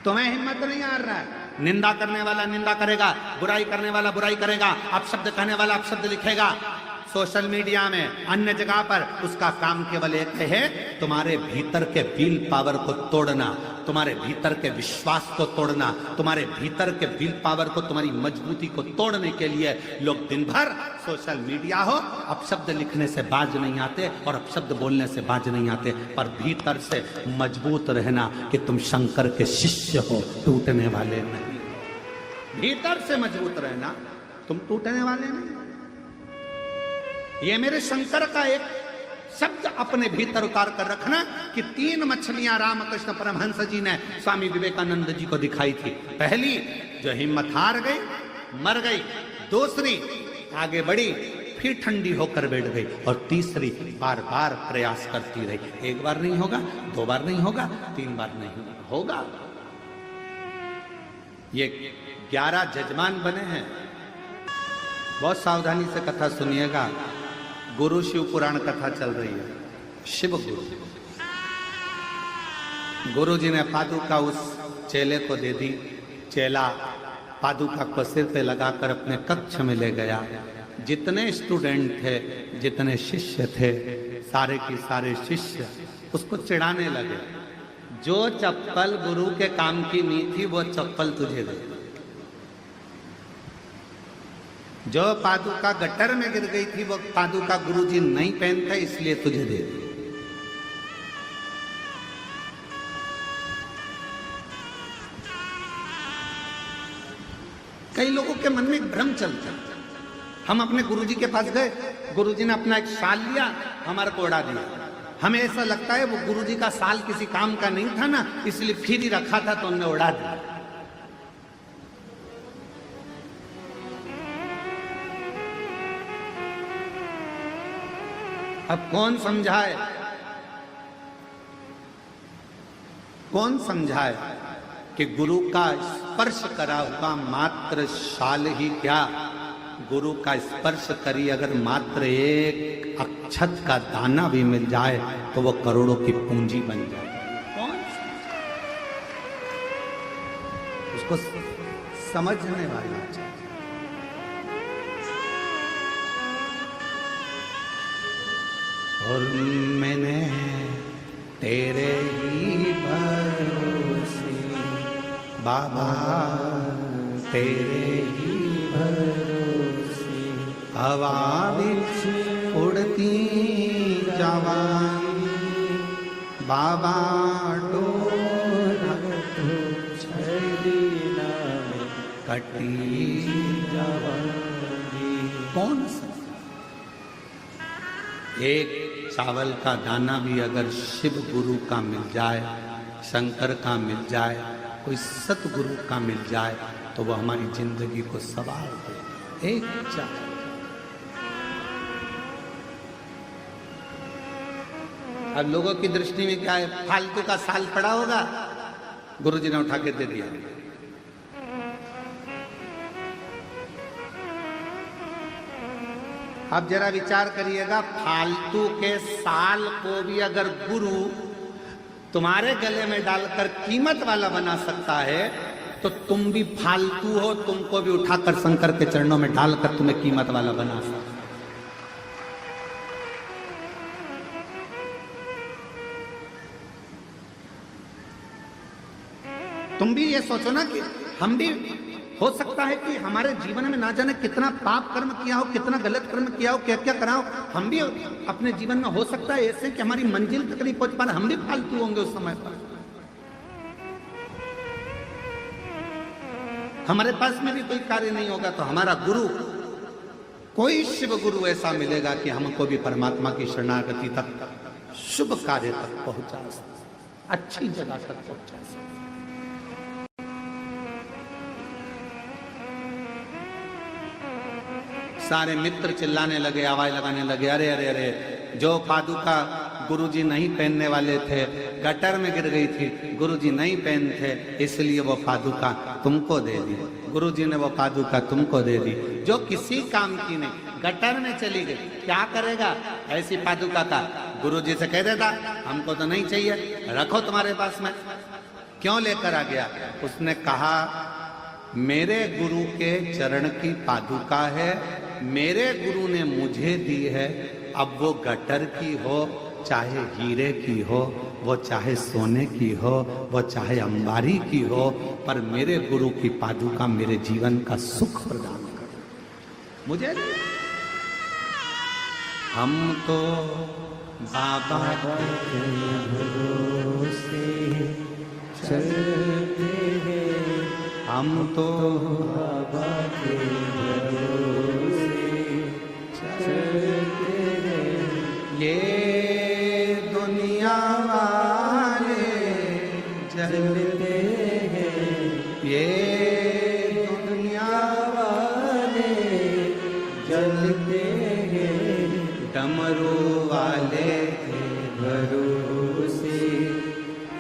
तुम्हें हिम्मत नहीं आ रहा है। निंदा करने वाला निंदा करेगा, बुराई करने वाला बुराई करेगा, अपशब्द कहने वाला अपशब्द लिखेगा सोशल मीडिया में, अन्य जगह पर। उसका काम केवल एक है, तुम्हारे भीतर के विल पावर को तोड़ना, तुम्हारे भीतर के विश्वास को तोड़ना, तुम्हारे भीतर के विल पावर को, तुम्हारी मजबूती को तोड़ने के लिए लोग दिन भर सोशल मीडिया हो, अपशब्द लिखने से बाज नहीं आते और अपशब्द बोलने से बाज नहीं आते, पर भीतर से मजबूत रहना कि तुम शंकर के शिष्य हो, टूटने वाले नहीं। भीतर से मजबूत रहना, तुम टूटने वाले नहीं। ये मेरे शंकर का एक शब्द अपने भीतर उतार कर रखना कि 3 मछलियां रामकृष्ण परमहंस जी ने स्वामी विवेकानंद जी को दिखाई थी। पहली जो हिम्मत हार गई, मर गई, दूसरी आगे बढ़ी, फिर ठंडी होकर बैठ गई, और तीसरी बार बार प्रयास करती रही। 1 बार नहीं होगा, 2 बार नहीं होगा, 3 बार नहीं होगा। ये 11 जजमान बने हैं। बहुत सावधानी से कथा सुनिएगा। गुरु शिव पुराण कथा चल रही है। शिव गुरु जी ने पादुका उस चेले को दे दी। चेला पादुका को सिर पे लगाकर अपने कक्ष में ले गया। जितने स्टूडेंट थे, जितने शिष्य थे, सारे के सारे शिष्य उसको चिढ़ाने लगे। जो चप्पल गुरु के काम की नहीं थी, वो चप्पल तुझे दे। जो पादुका गटर में गिर गई थी, वो पादुका गुरुजी नहीं पहनते, इसलिए तुझे दे दी। कई लोगों के मन में एक भ्रम चलता है। हम अपने गुरुजी के पास गए, गुरुजी ने अपना एक शाल लिया, हमारे को उड़ा दिया। हमें ऐसा लगता है वो गुरुजी का शाल किसी काम का नहीं था ना, इसलिए फिर ही रखा था तो उन्होंने उड़ा दिया। अब कौन समझाए, कौन समझाए कि गुरु का स्पर्श करा हुआ मात्र शाल ही क्या, गुरु का स्पर्श करी अगर मात्र एक अक्षत का दाना भी मिल जाए तो वो करोड़ों की पूंजी बन जाए। कौन उसको समझने वाला चाहिए। और मैंने तेरे ही भरोसे बाबा, तेरे ही भरोसे हवा बिच उड़ती जवानी बाबा डोरा छड़ीना कटी जवानी। कौन सा एक चावल का दाना भी अगर शिव गुरु का मिल जाए, शंकर का मिल जाए, कोई सतगुरु का मिल जाए, तो वह हमारी जिंदगी को सवार दे। एक चावल। अब लोगों की दृष्टि में क्या है, फालतू का साल पड़ा होगा, गुरुजी ने उठा के दे दिया। अब जरा विचार करिएगा, फालतू के साल को भी अगर गुरु तुम्हारे गले में डालकर कीमत वाला बना सकता है, तो तुम भी फालतू हो, तुमको भी उठाकर शंकर के चरणों में डालकर तुम्हें कीमत वाला बना सकता। तुम भी ये सोचो ना कि हम भी, हो सकता है कि हमारे जीवन में ना जाने कितना पाप कर्म किया हो, कितना गलत कर्म किया हो, क्या क्या करा हो, हम भी अपने जीवन में हो सकता है ऐसे कि हमारी मंजिल तक नहीं पहुंच पा रहे, हम भी फालतू होंगे उस समय पर। हमारे पास में भी कोई कार्य नहीं होगा, तो हमारा गुरु, कोई शिव गुरु ऐसा मिलेगा कि हमको भी परमात्मा की शरणागति तक, शुभ कार्य तक पहुंचा, अच्छी जगह तक पहुंचा। सारे मित्र चिल्लाने लगे, आवाज लगाने लगे, अरे अरे अरे, जो पादुका गुरुजी नहीं पहनने वाले थे, गटर में गिर गई थी, गुरुजी नहीं पहन थे, इसलिए वो पादुका तुमको दे दी। गुरुजी ने वो पादुका तुमको दे दी, जो किसी काम की नहीं, गटर में चली गई, क्या करेगा ऐसी पादुका का? गुरुजी से कह देता हमको तो नहीं चाहिए, रखो तुम्हारे पास में। क्यों लेकर आ गया? उसने कहा मेरे गुरु के चरण की पादुका है, मेरे गुरु ने मुझे दी है, अब वो गटर की हो चाहे हीरे की हो, वो चाहे सोने की हो, वो चाहे अंबारी की हो, पर मेरे गुरु की पादुका मेरे जीवन का सुख प्रदान कर मुझे। हम तो बाबा के भरोसे चलते हैं, हम तो बाबा के भरोसे चलते हैं, ये दुनिया वाले जलते हैं, ये दुनिया वाले जलते हैं, डमरू वाले के भरोसे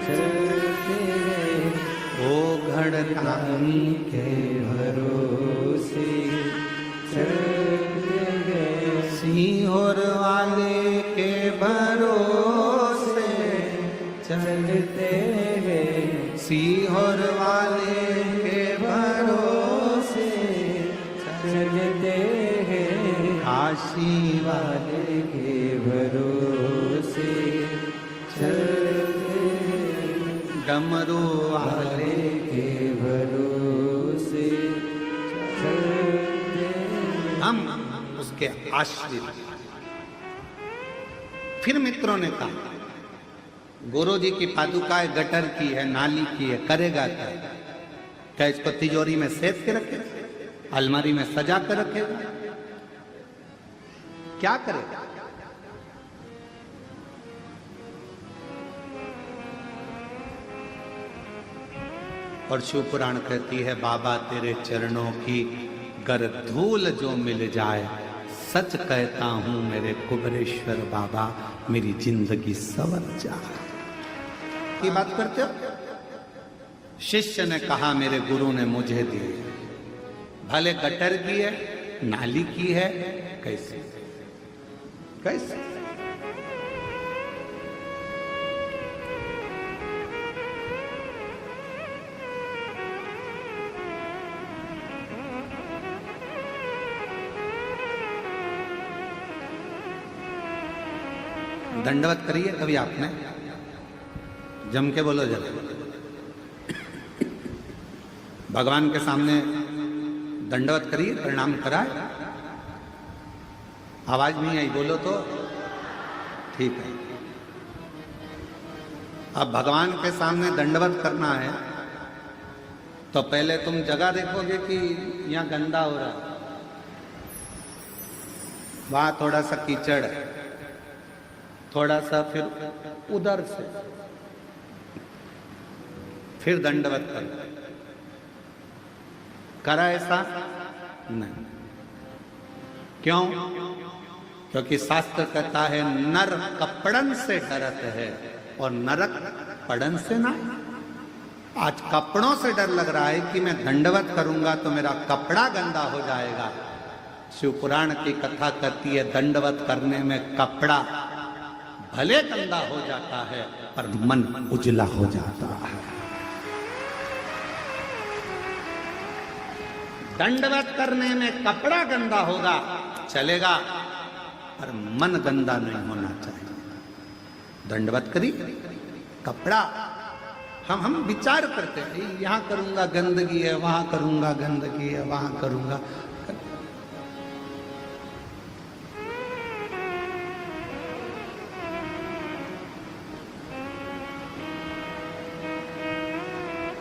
चलते हैं, ओ घड़तानी के भरोसे चलते हैं, सीहोर वाले के भरोसे चलते हैं, सीहोर वाले के भरोसे चलते हैं, काशी वाले के भरोसे चलते हैं, डमरू वाले के भरोसे चलते हैं, हम उसके आश्रित। फिर मित्रों ने कहा गुरु जी की पादुकाएं गटर की है, नाली की है, करेगा क्या? क्या इसको तिजोरी में सेफ के रखे, अलमारी में सजा कर रखेगा, क्या करेगा? और शिव पुराण कहती है बाबा तेरे चरणों की गर धूल जो मिल जाए, सच कहता हूं मेरे कुबरेश्वर बाबा मेरी जिंदगी सवर जाए। की बात करते हो? शिष्य ने कहा मेरे गुरु ने मुझे दी, भले गटर की है, नाली की है, कैसे कैसे? दंडवत करिए कभी आपने? जम के बोलो जरा। भगवान के सामने दंडवत करिए, प्रणाम कराए। आवाज नहीं आई, बोलो तो ठीक है। अब भगवान के सामने दंडवत करना है तो पहले तुम जगह देखोगे कि यहां गंदा हो रहा है, वहां थोड़ा सा कीचड़, थोड़ा सा फिर उधर से फिर दंडवत करा ऐसा नहीं। क्यों? क्योंकि शास्त्र कहता है नर कपड़न से डरत है और नरक पड़न से ना। आज कपड़ों से डर लग रहा है कि मैं दंडवत करूंगा तो मेरा कपड़ा गंदा हो जाएगा। शिव पुराण की कथा कहती है दंडवत करने में कपड़ा भले गंदा हो जाता है पर मन उजला हो जाता है। दंडवत करने में कपड़ा गंदा होगा चलेगा पर मन गंदा नहीं होना चाहिए। दंडवत करी कपड़ा हम विचार करते हैं यहां करूंगा गंदगी है, वहां करूंगा गंदगी है, वहां करूंगा।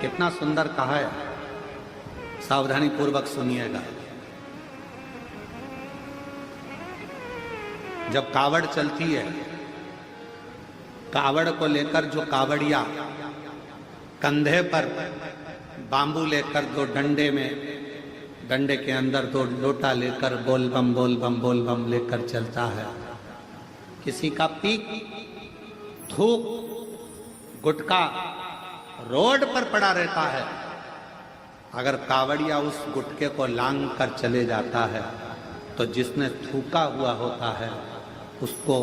कितना सुंदर कहा है, सावधानी पूर्वक सुनिएगा। जब कावड़ चलती है, कावड़ को लेकर जो कावड़िया कंधे पर बांबू लेकर दो डंडे में, डंडे के अंदर दो लोटा लेकर बोल बम लेकर चलता है। किसी का पीक, थूक, गुटका रोड पर पड़ा रहता है। अगर कावड़िया उस गुटके को लांग कर चले जाता है तो जिसने थूका हुआ होता है उसको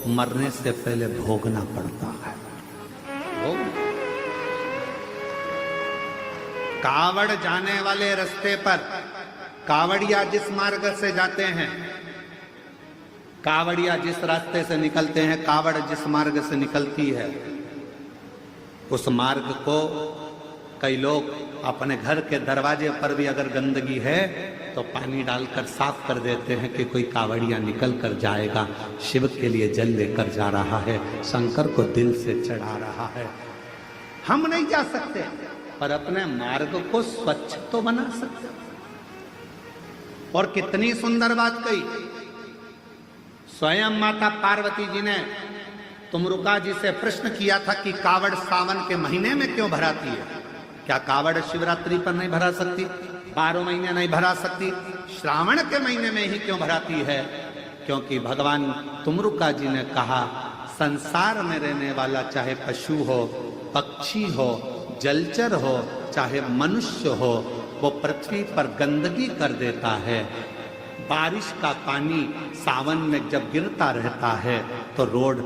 मरने से पहले भोगना पड़ता है। कावड़ जाने वाले रास्ते पर कावड़िया जिस मार्ग से जाते हैं, कावड़िया जिस रास्ते से निकलते हैं, कावड़ जिस मार्ग से निकलती है, उस मार्ग को कई लोग अपने घर के दरवाजे पर भी अगर गंदगी है तो पानी डालकर साफ कर देते हैं कि कोई कावड़िया निकल कर जाएगा, शिव के लिए जल लेकर जा रहा है, शंकर को दिल से चढ़ा रहा है। हम नहीं जा सकते पर अपने मार्ग को स्वच्छ तो बना सकते। और कितनी सुंदर बात कही स्वयं माता पार्वती जी ने तुमरुका जी से प्रश्न किया था कि कावड़ सावन के महीने में क्यों भराती है? क्या कावड़ शिवरात्रि पर नहीं भरा सकती? 12 महीने नहीं भरा सकती? श्रावण के महीने में ही क्यों भराती है? क्योंकि भगवान तुमरुका जी ने कहा संसार में रहने वाला चाहे पशु हो, पक्षी हो, जलचर हो, चाहे मनुष्य हो, वो पृथ्वी पर गंदगी कर देता है। बारिश का पानी सावन में जब गिरता रहता है तो रोड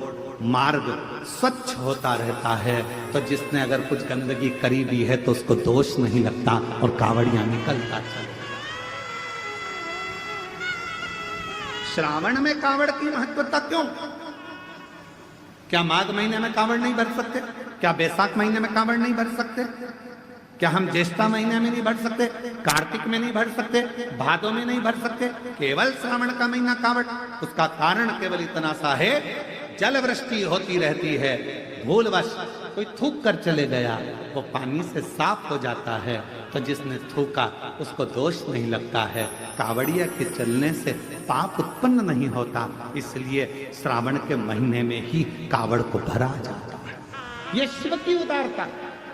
मार्ग स्वच्छ होता रहता है। तो जिसने अगर कुछ गंदगी करी भी है तो उसको दोष नहीं लगता और कावड़िया निकलता चलता। श्रावण में कावड़ की महत्वता क्यों? क्या माघ महीने में कावड़ नहीं भर सकते? क्या बैसाख महीने में कावड़ नहीं भर सकते? क्या हम ज्येष्ठा महीने में नहीं भर सकते? कार्तिक में नहीं भर सकते? भादों में नहीं भर सकते? केवल श्रावण का महीना कावड़? उसका कारण केवल इतना सा है, जल वृष्टि होती रहती है, भूलवश कोई थूक कर चले गया, वो पानी से साफ हो जाता है। तो जिसने थूका उसको दोष नहीं लगता है। कावड़िया के चलने से पाप उत्पन्न नहीं होता, इसलिए श्रावण के महीने में ही कावड़ को भरा जाता है। ये शिव की उदारता,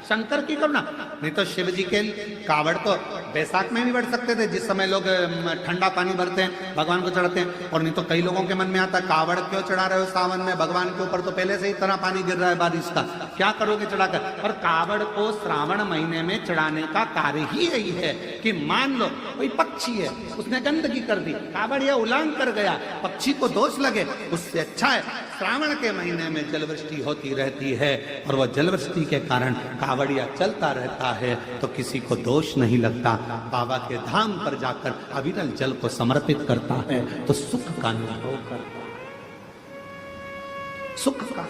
शंकर की करुणा। नहीं तो शिव जी के कावड़ तो बैसाख में भी बढ़ सकते थे, जिस समय लोग ठंडा पानी भरते हैं, भगवान को चढ़ाते हैं। और नहीं तो कई लोगों के मन में आता है कावड़ क्यों चढ़ा रहे हो सावन में, भगवान के ऊपर तो पहले से ही इतना पानी गिर रहा है बारिश का, क्या करोगे चढ़ाकर? और कावड़ को श्रावण महीने में चढ़ाने का कार्य ही यही है कि मान लो कोई पक्षी है, उसने गंदगी कर दी, कावड़ यह उलांग कर गया, पक्षी को दोष लगे, उससे अच्छा है श्रावण के महीने में जलवृष्टि होती रहती है और वह जलवृष्टि के कारण कावड़िया चलता रहता है, तो किसी को दोष नहीं लगता। बाबा के धाम पर जाकर अविरल जल को समर्पित करता है तो सुख का अनुभव करता है, सुख का।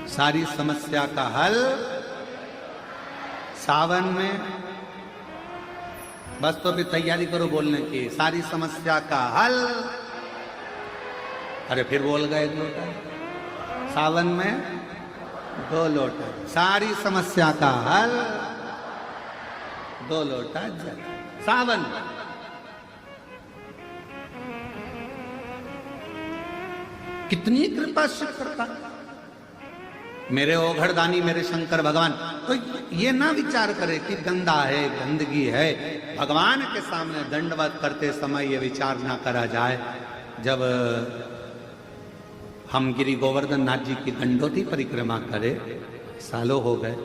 सारी समस्या का हल सावन में। बस तो भी तैयारी करो बोलने की, सारी समस्या का हल। अरे फिर बोल गए 2 लोटा सावन में 2 लोटा, सारी समस्या का हल 2 लोटा जल सावन। कितनी कृपा शिव करता, मेरे ओघड़दानी मेरे शंकर भगवान। तो ये ना विचार करे कि गंदा है, गंदगी है। भगवान के सामने दंडवत करते समय ये विचार ना करा जाए। जब हम गिरी गोवर्धन नाथ जी की दंडोती परिक्रमा करे, सालों हो गए,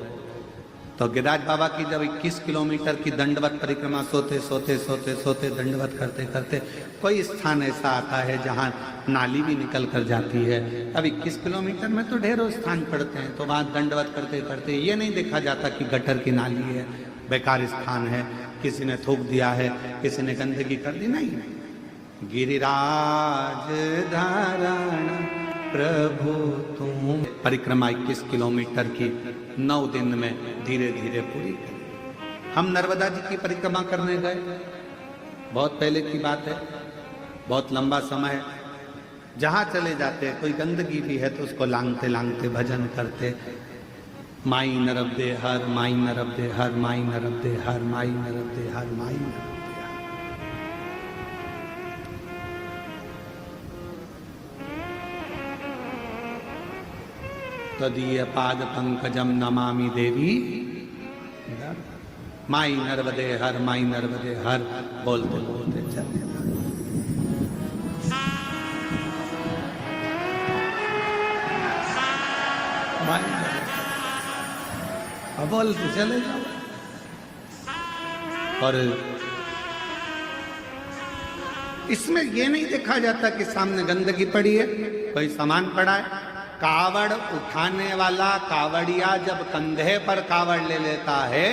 तो गिरिराज बाबा की जब 21 किलोमीटर की दंडवत परिक्रमा सोते सोते सोते सोते दंडवत करते करते कोई स्थान ऐसा आता है जहाँ नाली भी निकल कर जाती है। अब 21 किलोमीटर में तो ढेरों स्थान पड़ते हैं, तो वहाँ दंडवत करते करते ये नहीं देखा जाता कि गटर की नाली है, बेकार स्थान है, किसी ने थूक दिया है, किसी ने गंदगी कर दी। नहीं, गिरिराज धारण प्रभु तुम परिक्रमा 21 किलोमीटर की 9 दिन में धीरे धीरे पूरी करें। हम नर्मदा जी की परिक्रमा करने गए, बहुत पहले की बात है, बहुत लंबा समय। जहाँ चले जाते कोई गंदगी भी है तो उसको लांगते लांगते भजन करते, माई नरब दे हर, माई नरब दे हर, माई नरब दे हर, माई नरब दे हर, माई नरब दे हर। तदीय पाद पंकजम नमामि देवी, माई नर्मदे हर, माई नर्मदे हर बोलते बोलते चले। अब बोलते चले जाओ। और इसमें ये नहीं देखा जाता कि सामने गंदगी पड़ी है, कोई सामान पड़ा है। कावड़ उठाने वाला कावड़िया जब कंधे पर कावड़ ले लेता है